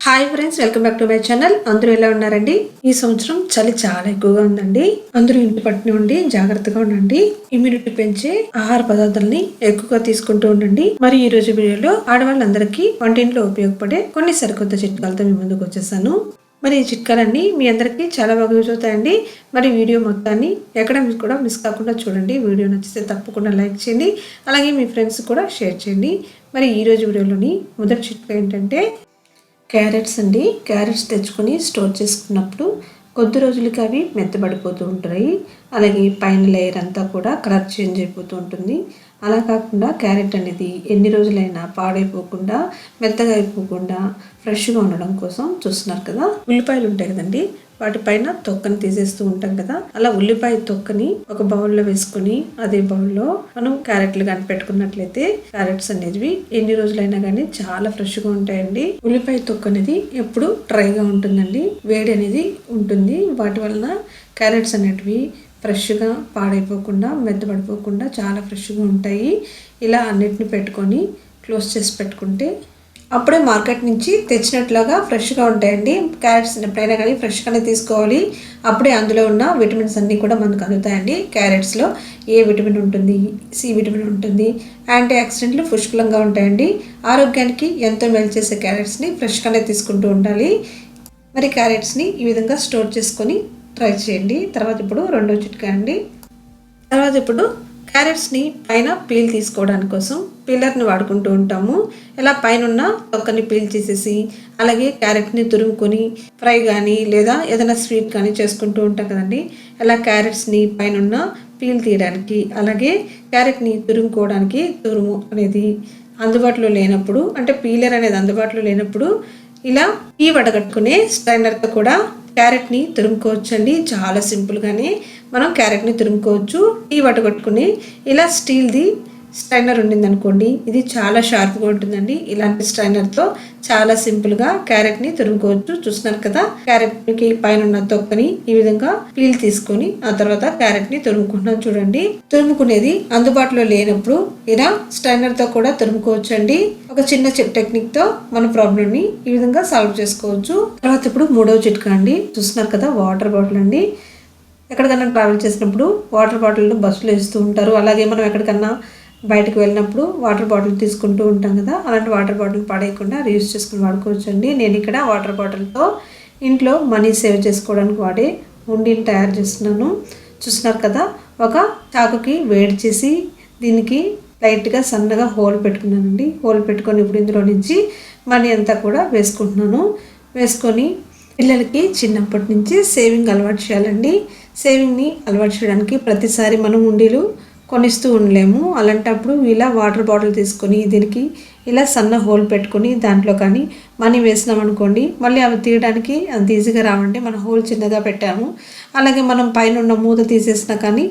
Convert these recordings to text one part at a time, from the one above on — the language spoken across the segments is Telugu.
Hi friends, welcome back to my channel. అందరూ ఎలా ఉన్నారండి? ఈ సంవత్సరం చలి చాలా ఎక్కువగా ఉందండి. అందరూ ఇంటి పట్టు నుండి జాగ్రత్తగా ఉండండి. ఇమ్యూనిటీ పెంచే ఆహార పదార్థాలని ఎక్కువగా తీసుకుంటూ ఉండండి. మరి ఈ రోజు వీడియోలో ఆడవాళ్ళందరికీ వంటింట్లో ఉపయోగపడే కొన్ని సరికొత్త చిట్కాలతో మీ ముందుకు వచ్చేసాను. మరి ఈ చిట్కాలన్నీ మీ అందరికీ చాలా బాగా యూజ్ అవుతాయండి. మరి వీడియో మొత్తాన్ని ఎక్కడ కూడా మిస్ కాకుండా చూడండి. వీడియో నచ్చితే తప్పకుండా లైక్ చేయండి, అలాగే మీ ఫ్రెండ్స్ కూడా షేర్ చేయండి. మరి ఈ రోజు వీడియోలోని మొదటి చిట్కా ఏంటంటే క్యారెట్స్ అండి. క్యారెట్స్ తెచ్చుకొని స్టోర్ చేసుకున్నప్పుడు కొద్ది రోజులకి అవి మెత్తబడిపోతూ ఉంటాయి. అలాగే పైన లేయర్ అంతా కూడా కలర్ చేంజ్ అయిపోతూ ఉంటుంది. అలా కాకుండా క్యారెట్ అనేది ఎన్ని రోజులైనా పాడైపోకుండా, మెత్తగా అయిపోకుండా ఫ్రెష్గా ఉండడం కోసం చూస్తున్నారు కదా, ఉల్లిపాయలు ఉంటాయి కదండి, వాటిపైన తొక్కని తీసేస్తూ ఉంటాం కదా. అలా ఉల్లిపాయ తొక్కని ఒక బౌల్లో వేసుకొని అదే బౌల్లో మనం క్యారెట్లు కానీ పెట్టుకున్నట్లయితే క్యారెట్స్ అనేవి ఎన్ని రోజులైనా కానీ చాలా ఫ్రెష్గా ఉంటాయండి. ఉల్లిపాయ తొక్క అనేది ఎప్పుడు డ్రైగా ఉంటుందండి, వేడి అనేది ఉంటుంది. వాటి వలన క్యారెట్స్ అనేటివి ఫ్రెష్గా పాడైపోకుండా, మెత్తబడిపోకుండా చాలా ఫ్రెష్గా ఉంటాయి. ఇలా అన్నిటిని పెట్టుకొని క్లోజ్ చేసి పెట్టుకుంటే అప్పుడే మార్కెట్ నుంచి తెచ్చినట్లుగా ఫ్రెష్గా ఉంటాయండి. క్యారెట్స్ ఎప్పుడైనా కానీ ఫ్రెష్గానే తీసుకోవాలి. అప్పుడే అందులో ఉన్న విటమిన్స్ అన్నీ కూడా మనకు అందుతాయండి. క్యారెట్స్లో ఏ విటమిన్ ఉంటుంది, సి విటమిన్ ఉంటుంది, యాంటీ ఆక్సిడెంట్లు పుష్కలంగా ఉంటాయండి. ఆరోగ్యానికి ఎంతో మేలు చేసే క్యారెట్స్ని ఫ్రెష్గానే తీసుకుంటూ ఉండాలి. మరి క్యారెట్స్ని ఈ విధంగా స్టోర్ చేసుకొని ట్రై చేయండి. తర్వాత ఇప్పుడు రెండో చిట్కా అండి. ఇప్పుడు క్యారెట్స్ని పైన పీల్ తీసుకోవడానికి కోసం పీలర్ని వాడుకుంటూ ఉంటాము. ఇలా పైన ఉన్న తొక్కని పీల్ చేసేసి అలాగే క్యారెట్ని తురుముకొని ఫ్రై కానీ లేదా ఏదైనా స్వీట్ కానీ చేసుకుంటూ ఉంటాం కదండి. ఇలా క్యారెట్స్ని పైన ఉన్న పీల్ తీయడానికి అలాగే క్యారెట్ని తురుముకోవడానికి తురుము అనేది అందుబాటులో లేనప్పుడు, అంటే పీలర్ అనేది అందుబాటులో లేనప్పుడు ఇలా ఈ వడగట్టుకునే స్ట్రైనర్తో కూడా క్యారెట్ని తురుముకోవచ్చండి. చాలా సింపుల్గానే మనం క్యారెట్ని తురుముకోవచ్చు. ఈ వడగట్టుకుని ఇలా స్టీల్ది స్ట్రైనర్ ఉండింది అనుకోండి, ఇది చాలా షార్ప్గా ఉంటుందండి. ఇలాంటి స్ట్రైనర్తో చాలా సింపుల్గా క్యారెట్ని తురుముకోవచ్చు. చూస్తున్నారు కదా, క్యారెట్కి పైన ఉన్న తొక్కని ఈ విధంగా పీల్ తీసుకొని ఆ తర్వాత క్యారెట్ని తురుముకుంటున్నాం చూడండి. తురుముకునేది అందుబాటులో లేనప్పుడు ఇలా స్ట్రైనర్తో కూడా తురుముకోవచ్చు అండి. ఒక చిన్న టెక్నిక్తో మన ప్రాబ్లమ్ని ఈ విధంగా సాల్వ్ చేసుకోవచ్చు. తర్వాత ఇప్పుడు మూడవ చిట్కా అండి. చూస్తున్నారు కదా, వాటర్ బాటిల్ అండి. ఎక్కడికన్నా ట్రావెల్ చేసినప్పుడు వాటర్ బాటిల్ బస్సులో ఇస్తూ ఉంటారు. అలాగే మనం ఎక్కడికన్నా బయటకు వెళ్ళినప్పుడు వాటర్ బాటిల్ తీసుకుంటూ ఉంటాం కదా, అలాంటి వాటర్ బాటిల్ పడేయకుండా రీయూజ్ చేసుకుని వాడుకోవచ్చు అండి. నేను ఇక్కడ వాటర్ బాటిల్తో ఇంట్లో మనీ సేవ్ చేసుకోవడానికి వాడే ఉండిని తయారు చేస్తున్నాను. చూస్తున్నారు కదా, ఒక చాకుకి వేడి చేసి దీనికి లైట్గా సన్నగా హోల్ పెట్టుకున్నానండి. హోల్ పెట్టుకొని ఇప్పుడు ఇందులో నుంచి మనీ అంతా కూడా వేసుకుంటున్నాను. వేసుకొని పిల్లలకి చిన్నప్పటి నుంచి సేవింగ్ అలవాటు చేయాలండి. సేవింగ్ని అలవాటు చేయడానికి ప్రతిసారి మనం ఉండీలు కొనిస్తూ ఉండలేము. అలాంటప్పుడు ఇలా వాటర్ బాటిల్ తీసుకొని దీనికి ఇలా సన్న హోల్ పెట్టుకొని దాంట్లో కానీ మనీ వేసినాం అనుకోండి, మళ్ళీ అవి తీయడానికి అంత ఈజీగా రావండి. మనం హోల్ చిన్నగా పెట్టాము. అలాగే మనం పైన ఉన్న మూత తీసేసినా కానీ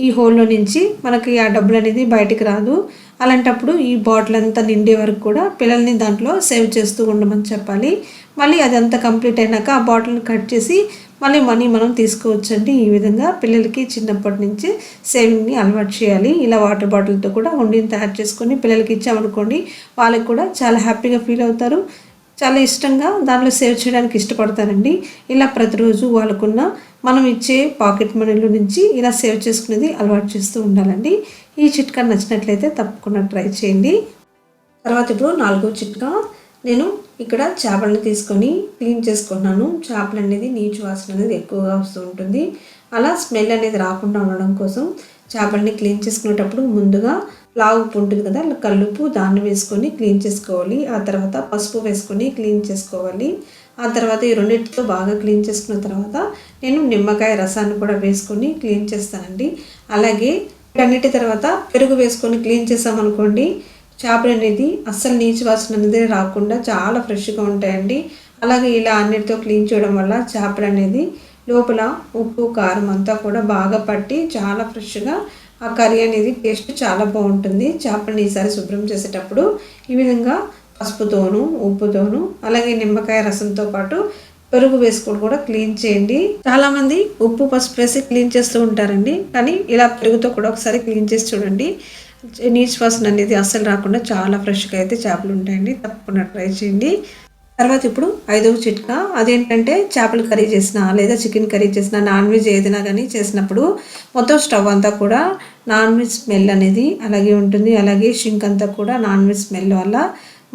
ఈ హోల్లో నుంచి మనకి ఆ డబ్బులు అనేది బయటికి రాదు. అలాంటప్పుడు ఈ బాటిల్ అంతా నిండే వరకు కూడా పిల్లల్ని దాంట్లో సేవ్ చేస్తూ ఉండమని చెప్పాలి. మళ్ళీ అదంతా కంప్లీట్ అయినాక ఆ బాటిల్ని కట్ చేసి మళ్ళీ మనీ మనం తీసుకోవచ్చండి. ఈ విధంగా పిల్లలకి చిన్నప్పటి నుంచి సేవింగ్ని అలవాటు చేయాలి. ఇలా వాటర్ బాటిల్తో కూడా ఉండిని తయారు చేసుకొని పిల్లలకి ఇచ్చామనుకోండి, వాళ్ళకి కూడా చాలా హ్యాపీగా ఫీల్ అవుతారు, చాలా ఇష్టంగా దాంట్లో సేవ్ చేయడానికి ఇష్టపడతారండి. ఇలా ప్రతిరోజు వాళ్ళకున్న మనం ఇచ్చే పాకెట్ మనీలో నుంచి ఇలా సేవ్ చేసుకునేది అలవాటు చేస్తూ ఉండాలండి. ఈ చిట్కా నచ్చినట్లయితే తప్పకుండా ట్రై చేయండి. తర్వాత ఇప్పుడు నాలుగో చిట్కా. నేను ఇక్కడ చేపలను తీసుకొని క్లీన్ చేసుకున్నాను. చేపలు అనేది నీచు వాసన అనేది ఎక్కువగా వస్తూ ఉంటుంది. అలా స్మెల్ అనేది రాకుండా ఉండడం కోసం చేపల్ని క్లీన్ చేసుకునేటప్పుడు ముందుగా లావు ఉప్పు ఉంటుంది కదా, కల్లుప్పు, దాన్ని వేసుకొని క్లీన్ చేసుకోవాలి. ఆ తర్వాత పసుపు వేసుకొని క్లీన్ చేసుకోవాలి. ఆ తర్వాత ఈ రెండింటితో బాగా క్లీన్ చేసుకున్న తర్వాత నేను నిమ్మకాయ రసాన్ని కూడా వేసుకొని క్లీన్ చేస్తానండి. అలాగే వీటన్నిటి తర్వాత పెరుగు వేసుకొని క్లీన్ చేసామనుకోండి, చేపలు అనేది అస్సలు నీచు వాసన అనేది రాకుండా చాలా ఫ్రెష్గా ఉంటాయండి. అలాగే ఇలా అన్నిటితో క్లీన్ చేయడం వల్ల చేపలు అనేది లోపల ఉప్పు, కారం అంతా కూడా బాగా పట్టి చాలా ఫ్రెష్గా ఆ కర్రీ అనేది టేస్ట్ చాలా బాగుంటుంది. చేపలను ఈసారి శుభ్రం చేసేటప్పుడు ఈ విధంగా పసుపుతోను, ఉప్పుతోను, అలాగే నిమ్మకాయ రసంతో పాటు పెరుగు వేసుకొని కూడా క్లీన్ చేయండి. చాలామంది ఉప్పు, పసుపు వేసి క్లీన్ చేస్తూ ఉంటారండి, కానీ ఇలా పెరుగుతో కూడా ఒకసారి క్లీన్ చేసి చూడండి. నీచు వాసన అనేది అస్సలు రాకుండా చాలా ఫ్రెష్గా అయితే చేపలు ఉంటాయండి. తప్పకుండా ట్రై చేయండి. తర్వాత ఇప్పుడు ఐదవ చిట్కా అదేంటంటే చేపల కర్రీ చేసినా లేదా చికెన్ కర్రీ చేసినా నాన్ వెజ్ ఏదైనా కానీ చేసినప్పుడు మొత్తం స్టవ్ అంతా కూడా నాన్ వెజ్ స్మెల్ అనేది అలాగే ఉంటుంది. అలాగే షింక్ అంతా కూడా నాన్ వెజ్ స్మెల్ వల్ల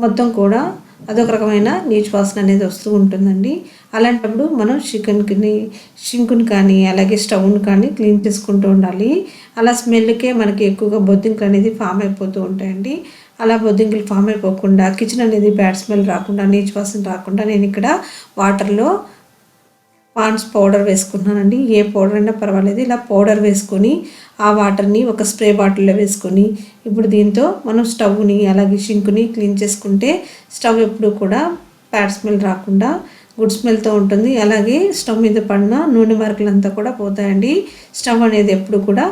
మొత్తం కూడా అదొక రకమైన నీచు వాసన అనేది వస్తూ ఉంటుందండి. అలాంటప్పుడు మనం షింకుని కానీ అలాగే స్టవ్ని కానీ క్లీన్ చేసుకుంటూ ఉండాలి. అలా స్మెల్కే మనకి ఎక్కువగా బొద్దింకలు అనేది ఫామ్ అయిపోతూ ఉంటాయండి. అలా బొద్దింకలు ఫామ్ అయిపోకుండా కిచెన్ అనేది బ్యాడ్ స్మెల్ రాకుండా నీచు వాసన రాకుండా నేను ఇక్కడ వాటర్లో పాండ్స్ పౌడర్ వేసుకున్నానండి. ఏ పౌడర్ అయినా పర్వాలేదు. ఇలా పౌడర్ వేసుకొని ఆ వాటర్ని ఒక స్ప్రే బాటిల్లో వేసుకొని ఇప్పుడు దీంతో మనం స్టవ్ని అలాగే షింకుని క్లీన్ చేసుకుంటే స్టవ్ ఎప్పుడు కూడా బ్యాడ్ స్మెల్ రాకుండా గుడ్ స్మెల్తో ఉంటుంది. అలాగే స్టవ్ మీద పడిన నూనె మరకలంతా కూడా పోతాయండి. స్టవ్ అనేది ఎప్పుడు కూడా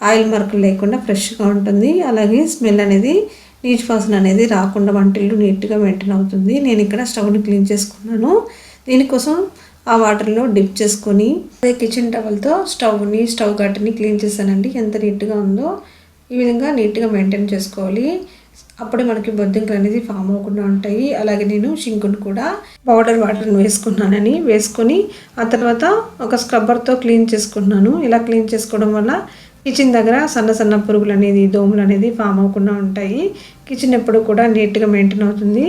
ఆయిల్ మరకలు లేకుండా ఫ్రెష్గా ఉంటుంది. అలాగే స్మెల్ అనేది నీచు వాసన అనేది రాకుండా వంటిల్లు నీట్గా మెయింటైన్ అవుతుంది. నేను ఇక్కడ స్టవ్ని క్లీన్ చేసుకున్నాను. దీనికోసం ఆ వాటర్లో డిప్ చేసుకొని అదే కిచెన్ టవల్తో స్టవ్ గట్టుని క్లీన్ చేశానండి. ఎంత నీట్గా ఉందో ఈ విధంగా నీట్గా మెయింటైన్ చేసుకోవాలి. అప్పుడే మనకి బొద్దింకలు అనేది ఫామ్ అవ్వకుండా ఉంటాయి. అలాగే నేను షింకుని కూడా పౌడర్ వాటర్ని వేసుకొని ఆ తర్వాత ఒక స్క్రబ్బర్తో క్లీన్ చేసుకున్నాను. ఇలా క్లీన్ చేసుకోవడం వల్ల కిచెన్ దగ్గర సన్న సన్న పురుగులు అనేది దోమలు అనేది ఫామ్ అవ్వకుండా ఉంటాయి. కిచెన్ ఎప్పుడు కూడా నీట్గా మెయింటైన్ అవుతుంది.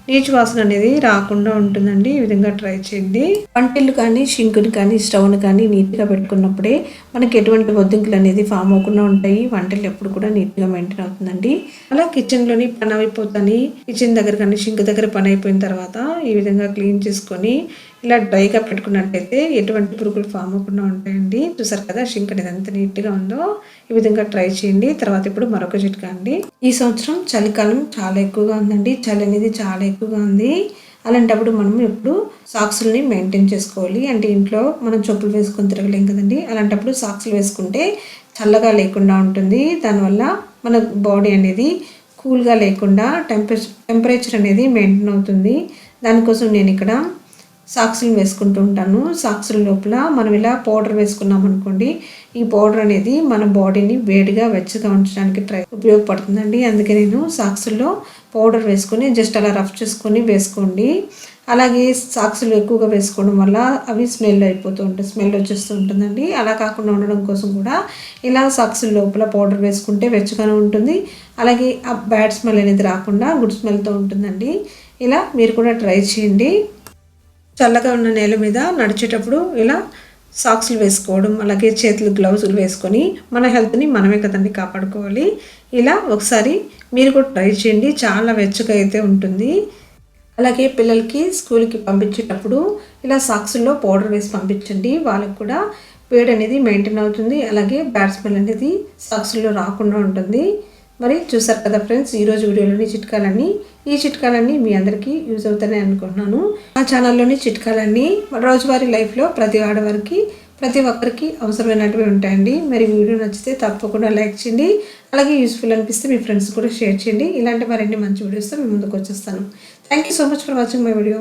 నీచు వాసన అనేది రాకుండా ఉంటుందండి. ఈ విధంగా ట్రై చేయండి. వంటిల్లు కానీ షింకుని కానీ స్టవ్ని కానీ నీట్గా పెట్టుకున్నప్పుడే మనకి ఎటువంటి బొద్దింకలు అనేది ఫామ్ అవ్వకుండా ఉంటాయి. వంటిల్లు ఎప్పుడు కూడా నీట్గా మెయింటైన్ అవుతుందండి. అలా కిచెన్లోని పని అయిపోతుంది. కిచెన్ దగ్గర కానీ షింక్ దగ్గర పని అయిపోయిన తర్వాత ఈ విధంగా క్లీన్ చేసుకొని ఇలా డ్రైగా పెట్టుకున్నట్టయితే ఎటువంటి పురుగులు ఫామ్ అవ్వకుండా ఉంటాయండి. చూసారు కదా షింక్ అనేది ఎంత నీట్గా ఉందో. ఈ విధంగా ట్రై చేయండి. తర్వాత ఇప్పుడు మరొక చిట్కా అండి. ఈ సంవత్సరం చలికాలం చాలా ఎక్కువగా ఉందండి. చలి అనేది చాలా ఎక్కువగా ఉంది. అలాంటప్పుడు మనం ఎప్పుడు సాక్స్ని మెయింటైన్ చేసుకోవాలి. అంటే ఇంట్లో మనం చెప్పులు వేసుకొని తిరగలేం కదండి. అలాంటప్పుడు సాక్స్లు వేసుకుంటే చల్లగా లేకుండా ఉంటుంది. దానివల్ల మన బాడీ అనేది కూల్గా లేకుండా టెంపరేచర్ అనేది మెయింటైన్ అవుతుంది. దానికోసం నేను ఇక్కడ సాక్స్లు వేసుకుంటూ ఉంటాను. సాక్స్ల లోపల మనం ఇలా పౌడర్ వేసుకున్నాం అనుకోండి, ఈ పౌడర్ అనేది మన బాడీని వేడిగా వెచ్చగా ఉంచడానికి ఉపయోగపడుతుందండి. అందుకే నేను సాక్స్లో పౌడర్ వేసుకొని జస్ట్ అలా రఫ్ చేసుకొని వేసుకోండి. అలాగే సాక్స్లు ఎక్కువగా వేసుకోవడం వల్ల అవి స్మెల్ వచ్చేస్తూ ఉంటుందండి. అలా కాకుండా ఉండడం కోసం కూడా ఇలా సాక్స్ల లోపల పౌడర్ వేసుకుంటే వెచ్చగానే ఉంటుంది. అలాగే ఆ బ్యాడ్ స్మెల్ అనేది రాకుండా గుడ్ స్మెల్తో ఉంటుందండి. ఇలా మీరు కూడా ట్రై చేయండి. చల్లగా ఉన్న నేల మీద నడిచేటప్పుడు ఇలా సాక్స్లు వేసుకోవడం అలాగే చేతులు గ్లౌజులు వేసుకొని మన హెల్త్ని మనమే కదండి కాపాడుకోవాలి. ఇలా ఒకసారి మీరు కూడా ట్రై చేయండి. చాలా వెచ్చగా అయితే ఉంటుంది. అలాగే పిల్లలకి స్కూల్కి పంపించేటప్పుడు ఇలా సాక్స్లో పౌడర్ వేసి పంపించండి. వాళ్ళకు కూడా వేడి అనేది మెయింటైన్ అవుతుంది. అలాగే బ్యాడ్ స్మెల్ అనేది సాక్స్లో రాకుండా ఉంటుంది. మరి చూసారు కదా ఫ్రెండ్స్, ఈరోజు వీడియోలోని ఈ చిట్కాలన్నీ మీ అందరికీ యూజ్ అవుతాయని అనుకుంటున్నాను. ఆ ఛానల్లోని చిట్కాలన్నీ రోజువారీ లైఫ్లో ప్రతి ఆడవారికి ప్రతి ఒక్కరికి అవసరమైనటివి ఉంటాయండి. మరి వీడియో నచ్చితే తప్పకుండా లైక్ చేయండి. అలాగే యూస్ఫుల్ అనిపిస్తే మీ ఫ్రెండ్స్ కూడా షేర్ చేయండి. ఇలాంటి మరిన్ని మంచి వీడియోస్తో మీ ముందుకు వచ్చేస్తాను. Thank you so much for watching my video.